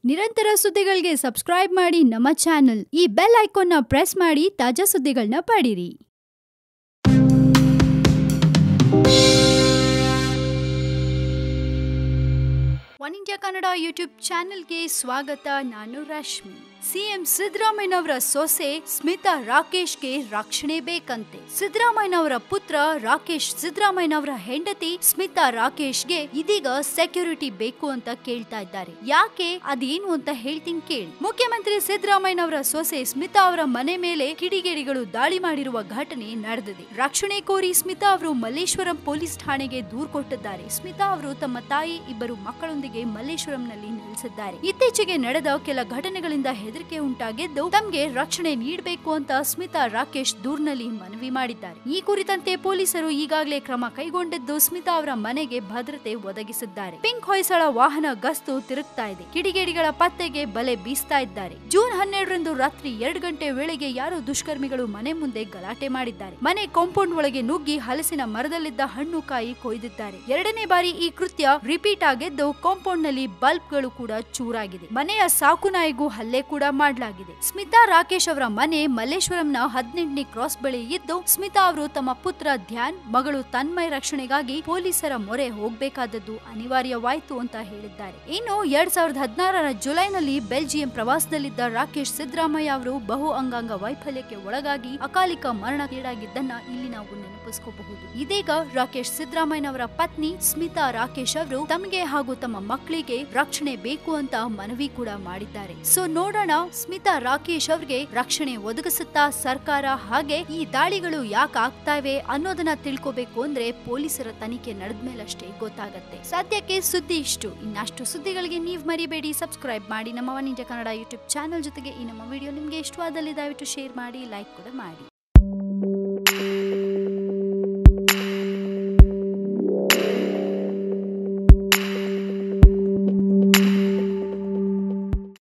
ನಿರಂತರ ಸುದ್ದಿಗಳಿಗೆ ಸಬ್ಸ್ಕ್ರೈಬ್ ಮಾಡಿ ನಮ್ಮ ಚಾನೆಲ್. ಈ ಬೆಲ್ ಐಕಾನ್ ನ ಪ್ರೆಸ್ ಮಾಡಿ ತಾಜಾ ಸುದ್ದಿಗಳನ್ನ ಪಡೀರಿ. ಒನ್ ಇಂಡಿಯಾ ಕನ್ನಡ ಯೂಟ್ಯೂಬ್ ಚಾನೆಲ್ಗೆ ಸ್ವಾಗತ. ನಾನು ರಶ್ಮಿ. ಸಿಎಂ ಸಿದ್ದರಾಮಯ್ಯನವರ ಸೊಸೆ ಸ್ಮಿತಾ ರಾಕೇಶ್ಗೆ ರಕ್ಷಣೆ ಬೇಕಂತೆ. ಸಿದ್ದರಾಮಯ್ಯನವರ ಪುತ್ರ ರಾಕೇಶ್ ಸಿದ್ದರಾಮಯ್ಯನವರ ಹೆಂಡತಿ ಸ್ಮಿತಾ ರಾಕೇಶ್ಗೆ ಇದೀಗ ಸೆಕ್ಯೂರಿಟಿ ಬೇಕು ಅಂತ ಕೇಳ್ತಾ ಇದ್ದಾರೆ. ಯಾಕೆ ಅದೇನು ಅಂತ ಹೇಳ್ತೀನಿ ಕೇಳಿ. ಮುಖ್ಯಮಂತ್ರಿ ಸಿದ್ದರಾಮಯ್ಯನವರ ಸೊಸೆ ಸ್ಮಿತಾ ಅವರ ಮನೆ ಮೇಲೆ ಕಿಡಿಗೇಡಿಗಳು ದಾಳಿ ಮಾಡಿರುವ ಘಟನೆ ನಡೆದಿದೆ. ರಕ್ಷಣೆ ಕೋರಿ ಸ್ಮಿತಾ ಅವರು ಮಲ್ಲೇಶ್ವರಂ ಪೊಲೀಸ್ ಠಾಣೆಗೆ ದೂರು ಕೊಟ್ಟಿದ್ದಾರೆ. ಸ್ಮಿತಾ ಅವರು ತಮ್ಮ ತಾಯಿ ಇಬ್ಬರು ಮಕ್ಕಳೊಂದಿಗೆ ಮಲ್ಲೇಶ್ವರಂನಲ್ಲಿ ನೆಲೆಸಿದ್ದಾರೆ. ಇತ್ತೀಚೆಗೆ ನಡೆದ ಕೆಲ ಘಟನೆಗಳಿಂದ ಹೆದರಿಕೆ ಉಂಟಾಗಿದ್ದು ತಮಗೆ ರಕ್ಷಣೆ ನೀಡಬೇಕು ಅಂತ ಸ್ಮಿತಾ ರಾಕೇಶ್ ದೂರಿನಲ್ಲಿ ಮನವಿ ಮಾಡಿದ್ದಾರೆ. ಈ ಕುರಿತಂತೆ ಪೊಲೀಸರು ಈಗಾಗಲೇ ಕ್ರಮ ಕೈಗೊಂಡಿದ್ದು ಸ್ಮಿತಾ ಅವರ ಮನೆಗೆ ಭದ್ರತೆ ಒದಗಿಸಿದ್ದಾರೆ. ಪಿಂಕ್ ಹೊಯ್ಸಳ ವಾಹನ ಗಸ್ತು ತಿರುಗ್ತಾ ಇದೆ. ಕಿಡಿಗೇಡಿಗಳ ಪತ್ತೆಗೆ ಬಲೆ ಬೀಸ್ತಾ ಇದ್ದಾರೆ. ಜೂನ್ 12ರಂದು ರಾತ್ರಿ 2 ಗಂಟೆ ವೇಳೆಗೆ ಯಾರೋ ದುಷ್ಕರ್ಮಿಗಳು ಮನೆ ಮುಂದೆ ಗಲಾಟೆ ಮಾಡಿದ್ದಾರೆ. ಮನೆ ಕಾಂಪೌಂಡ್ ಒಳಗೆ ನುಗ್ಗಿ ಹಲಸಿನ ಮರದಲ್ಲಿದ್ದ ಹಣ್ಣು ಕಾಯಿ ಕೊಯ್ದಿದ್ದಾರೆ. 2ನೇ ಬಾರಿ ಈ ಕೃತ್ಯ ರಿಪೀಟ್ ಆಗಿದ್ದು ಕಾಂಪೌಂಡ್ ನಲ್ಲಿ ಬಲ್ಬ್ ಗಳು ಕೂಡ ಚೂರಾಗಿದೆ. ಮನೆಯ ಸಾಕು ನಾಯಿಗೂ ಹಲ್ಲೆ ಕೂಡ ಮಾಡಲಾಗಿದೆ. ಸ್ಮಿತಾ ರಾಕೇಶ್ ಅವರ ಮನೆ ಮಲ್ಲೇಶ್ವರಂನ 18ನೇ ಕ್ರಾಸ್ ಬಳಿ ಇದ್ದು ಸ್ಮಿತಾ ಅವರು ತಮ್ಮ ಪುತ್ರ ಧ್ಯಾನ್ ಮಗಳು ತನ್ಮಯ್ ರಕ್ಷಣೆಗಾಗಿ ಪೊಲೀಸರ ಮೊರೆ ಹೋಗಬೇಕಾದದ್ದು ಅನಿವಾರ್ಯವಾಯಿತು ಅಂತ ಹೇಳಿದ್ದಾರೆ. ಇನ್ನು 2016ರ ಜುಲೈನಲ್ಲಿ ಬೆಲ್ಜಿಯಂ ಪ್ರವಾಸದಲ್ಲಿದ್ದ ರಾಕೇಶ್ ಸಿದ್ದರಾಮಯ್ಯ ಅವರು ಬಹು ಅಂಗಾಂಗ ವೈಫಲ್ಯಕ್ಕೆ ಒಳಗಾಗಿ ಅಕಾಲಿಕ ಮರಣಕ್ಕೀಡಾಗಿದ್ದನ್ನ ಇಲ್ಲಿ ನಾವು ನೆನಪಿಸಿಕೊಳ್ಳಬಹುದು. ಇದೀಗ ರಾಕೇಶ್ ಸಿದ್ದರಾಮಯ್ಯನವರ ಪತ್ನಿ ಸ್ಮಿತಾ ರಾಕೇಶ್ ಅವರು ತಮಗೆ ಹಾಗೂ ತಮ್ಮ ಮಕ್ಕಳಿಗೆ ರಕ್ಷಣೆ ಬೇಕು ಅಂತ ಮನವಿ ಕೂಡ ಮಾಡಿದ್ದಾರೆ. ಸೊ ನೋಡೋಣ ಸ್ಮಿತಾ ರಾಕೇಶ್ ಅವರಿಗೆ ರಕ್ಷಣೆ ಒದಗಿಸುತ್ತಾ ಸರ್ಕಾರ, ಹಾಗೆ ಈ ದಾಳಿಗಳು ಯಾಕೆ ಆಗ್ತಾ ಇವೆ ಅನ್ನೋದನ್ನ ತಿಳ್ಕೋಬೇಕು ಅಂದ್ರೆ ಪೊಲೀಸರ ತನಿಖೆ ನಡೆದ್ಮೇಲಷ್ಟೇ ಗೊತ್ತಾಗತ್ತೆ. ಸದ್ಯಕ್ಕೆ ಸುದ್ದಿ ಇಷ್ಟು. ಇನ್ನಷ್ಟು ಸುದ್ದಿಗಳಿಗೆ ನೀವು ಮರಿಬೇಡಿ ಸಬ್ಸ್ಕ್ರೈಬ್ ಮಾಡಿ ನಮ್ಮ one India Kannada YouTube channel. ಜೊತೆಗೆ ಈ ನಮ್ಮ ವಿಡಿಯೋ ನಿಮ್ಗೆ ಇಷ್ಟವಾದಲ್ಲಿ ದಯವಿಟ್ಟು ಶೇರ್ ಮಾಡಿ, ಲೈಕ್ ಕೂಡ ಮಾಡಿ.